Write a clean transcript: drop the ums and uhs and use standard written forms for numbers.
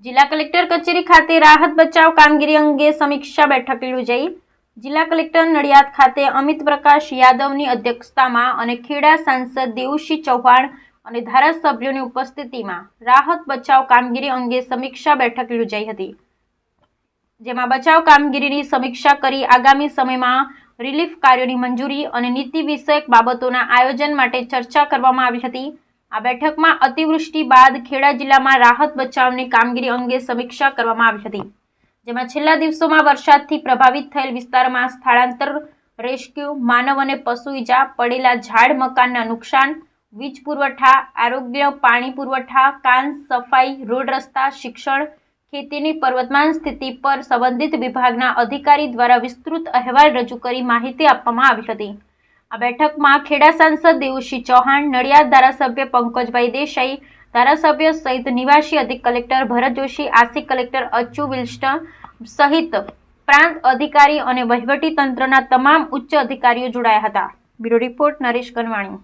જિલ્લા કલેક્ટર કચેરી ખાતે રાહત બચાવ કામગીરી અંગે સમીક્ષા બેઠક યોજાઈ। જિલ્લા કલેક્ટર નડિયાદ ખાતે અમિત પ્રકાશ યાદવની અધ્યક્ષતામાં અને ખેડા સાંસદ દેવુસિંહ ચૌહાણ અને ધારાસભ્યોની ઉપસ્થિતિમાં રાહત બચાવ કામગીરી અંગે સમીક્ષા બેઠક યોજાઈ હતી, જેમાં બચાવ કામગીરીની સમીક્ષા કરી આગામી સમયમાં રિલીફ કાર્યોની મંજૂરી અને નીતિ વિષયક બાબતોના આયોજન માટે ચર્ચા કરવામાં આવી હતી। આ બેઠકમાં અતિવૃષ્ટિ બાદ ખેડા જિલ્લામાં રાહત બચાવની કામગીરી અંગે સમીક્ષા કરવામાં આવી હતી, જેમાં છેલ્લા દિવસોમાં વરસાદથી પ્રભાવિત થયેલ વિસ્તારમાં સ્થળાંતર, રેસ્ક્યુ, માનવ અને પશુ ઈજા, પડેલા ઝાડ, મકાનના નુકસાન, વીજ પુરવઠા, આરોગ્ય, પાણી પુરવઠા, કાન સફાઈ, રોડ રસ્તા, શિક્ષણ, ખેતીની પર્વતમાન સ્થિતિ પર સંબંધિત વિભાગના અધિકારી દ્વારા વિસ્તૃત અહેવાલ રજૂ કરી માહિતી આપવામાં આવી હતી। આ બેઠકમાં ખેડા સાંસદ દેવુસિંહ ચૌહાણ, નડિયાદ ધારાસભ્ય પંકજભાઈ દેસાઈ, ધારાસભ્ય સહિત નિવાસી અધિક કલેક્ટર ભરત જોશી, આસિક કલેક્ટર અચ્યુ વિલ્સન સહિત પ્રાંત અધિકારી અને વહીવટી તંત્રના તમામ ઉચ્ચ અધિકારીઓ જોડાયા હતા। Bureau report Naresh Ganwani.